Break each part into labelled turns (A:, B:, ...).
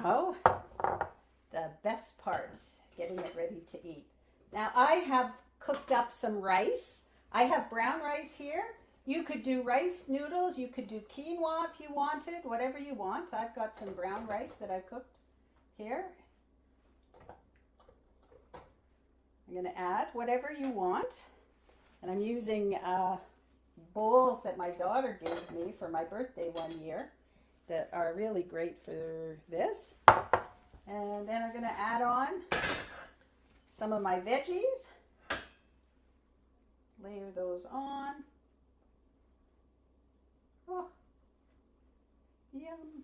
A: Now, the best part, getting it ready to eat. Now, I have cooked up some rice. I have brown rice here. You could do rice noodles. You could do quinoa if you wanted, whatever you want. I've got some brown rice that I cooked here. I'm going to add whatever you want. And I'm using bowls that my daughter gave me for my birthday one year that are really great for this. And then I'm going to add on some of my veggies. Layer those on. Oh, yum.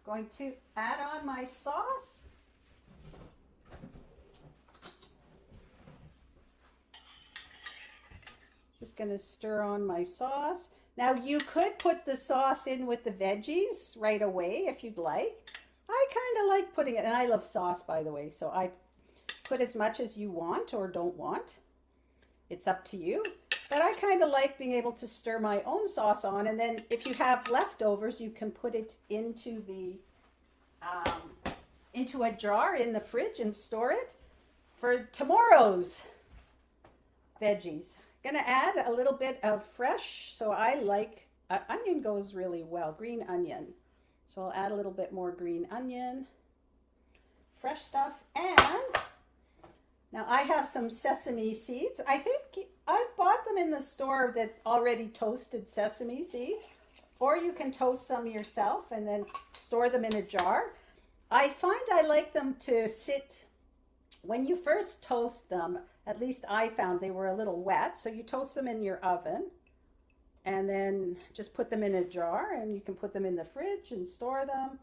A: Going to add on my sauce. Just going to stir on my sauce. Now you could put the sauce in with the veggies right away if you'd like. I kind of like putting it, and I love sauce, by the way, so I put as much as you want or don't want. It's up to you. But I kind of like being able to stir my own sauce on, and then if you have leftovers, you can put it into the into a jar in the fridge and store it for tomorrow's veggies. Gonna add a little bit of fresh, so I like onion goes really well, green onion. So I'll add a little bit more green onion, fresh stuff, and now I have some sesame seeds. I think I've bought them in the store that already toasted sesame seeds, or you can toast some yourself and then store them in a jar. I find I like them to sit, when you first toast them, at least I found they were a little wet, so you toast them in your oven and then just put them in a jar, and you can put them in the fridge and store them.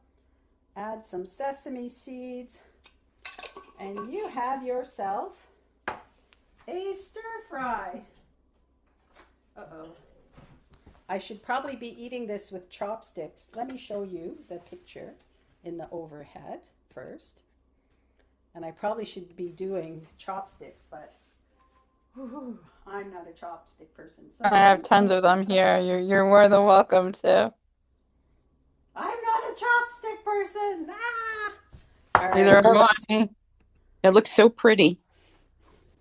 A: Add some sesame seeds, and you have yourself a stir fry. Uh-oh. I should probably be eating this with chopsticks. Let me show you the picture in the overhead first. And I probably should be doing chopsticks, but whew, I'm not a chopstick person. So
B: I have tons of them here. You're more than welcome to.
A: I'm not a chopstick person. Ah! All
B: Neither
A: right.
B: am
C: Looks,
B: I.
C: it looks so pretty.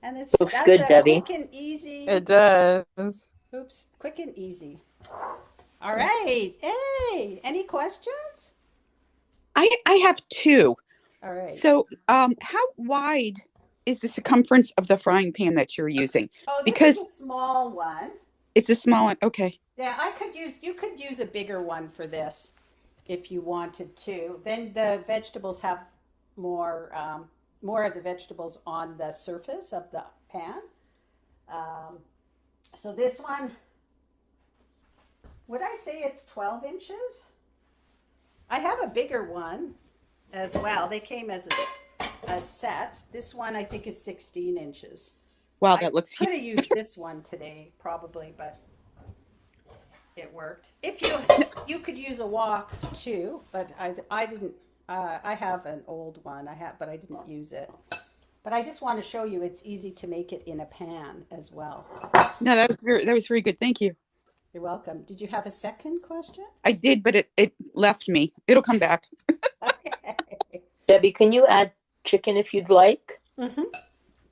A: And
D: Looks
A: that's
D: good,
A: a
D: Debbie.
A: quick and easy.
B: It does.
A: Oops, quick and easy. All right. Hey, any questions?
C: I have two.
A: All right.
C: So, how wide is the circumference of the frying pan that you're using?
A: Oh, this is
C: Because
A: a small one.
C: it's a small one. Okay.
A: Yeah, you could use a bigger one for this if you wanted to. Then the vegetables have more of the vegetables on the surface of the pan. So this one, would I say it's 12 inches? I have a bigger one as well. They came as a set. This one I think is 16 inches.
C: Wow,
A: I
C: that looks
A: could
C: huge.
A: have used this one today probably, but it worked. If you could use a wok too, but I didn't. I have an old one. But I didn't use it. But I just want to show you it's easy to make it in a pan as well.
C: No, that was very good. Thank you.
A: You're welcome. Did you have a second question?
C: I did, but it left me. It'll come back.
A: Okay.
D: Debbie, can you add chicken if you'd like?
A: Mhm.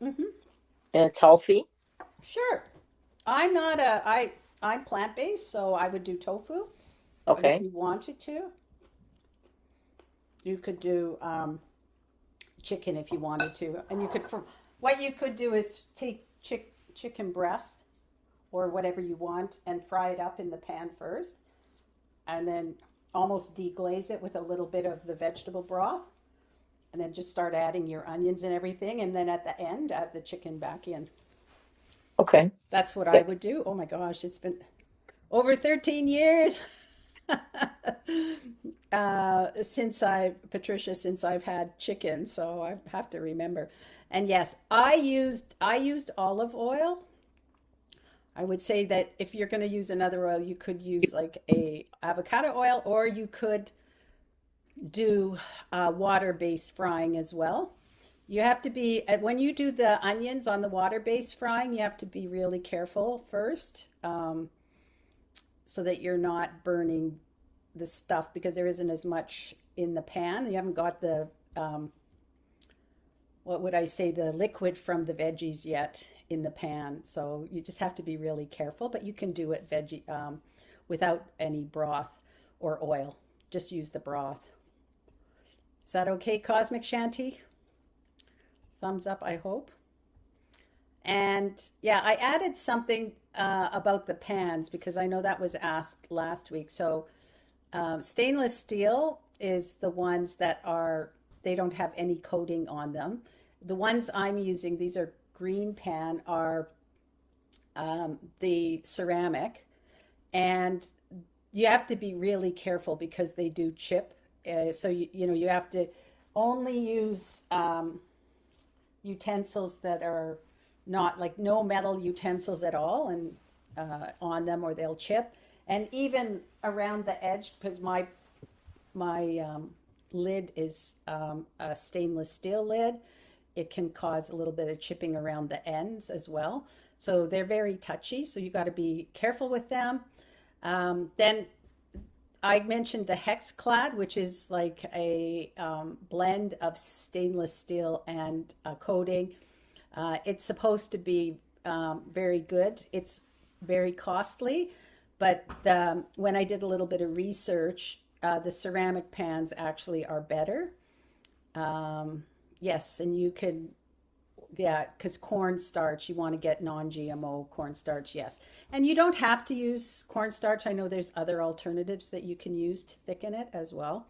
A: Mhm.
D: And it's healthy.
A: Sure. I'm plant-based, so I would do tofu. But if
D: Okay.
A: you wanted to, you could do chicken if you wanted to, and what you could do is take chicken breast or whatever you want and fry it up in the pan first, and then almost deglaze it with a little bit of the vegetable broth, and then just start adding your onions and everything, and then at the end add the chicken back in.
D: Okay.
A: That's what I would do. Oh my gosh, it's been over 13 years since I've had chicken, so I have to remember. And yes, I used olive oil. I would say that if you're going to use another oil, you could use like a avocado oil, or you could do water-based frying as well. You have to be, when you do the onions on the water-based frying, you have to be really careful first. so that you're not burning the stuff because there isn't as much in the pan. You haven't got the, what would I say, the liquid from the veggies yet in the pan. So you just have to be really careful, but you can do it without any broth or oil. Just use the broth. Is that okay, Cosmic Shanty? Thumbs up, I hope. And yeah, I added something about the pans because I know that was asked last week. So stainless steel is the ones that they don't have any coating on them. The ones I'm using, these are green pan, are the ceramic. And you have to be really careful because they do chip. So you have to only use utensils that are not like no metal utensils at all and on them or they'll chip. And even around the edge, because my lid is a stainless steel lid, it can cause a little bit of chipping around the ends as well. So they're very touchy, so you got to be careful with them. Then I mentioned the Hexclad, which is like a blend of stainless steel and coating. It's supposed to be very good. It's very costly, but when I did a little bit of research, the ceramic pans actually are better. Yes, and you can, yeah, because cornstarch, you want to get non-GMO cornstarch, yes. And you don't have to use cornstarch. I know there's other alternatives that you can use to thicken it as well.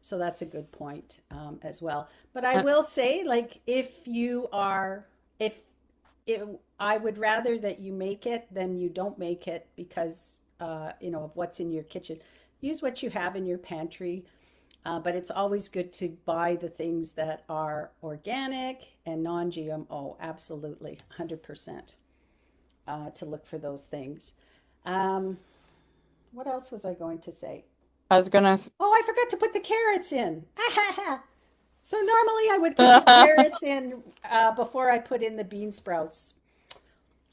A: So that's a good point as well. But I will say, like, I would rather that you make it than you don't make it because, of what's in your kitchen. Use what you have in your pantry. But it's always good to buy the things that are organic and non-GMO. Absolutely, 100%. To look for those things. What else was I going to say?
B: I was gonna.
A: Oh, I forgot to put the carrots in. So normally I would put the carrots in before I put in the bean sprouts.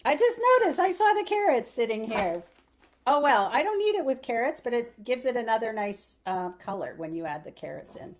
A: I just noticed I saw the carrots sitting here. Oh, well, I don't need it with carrots, but it gives it another nice color when you add the carrots in.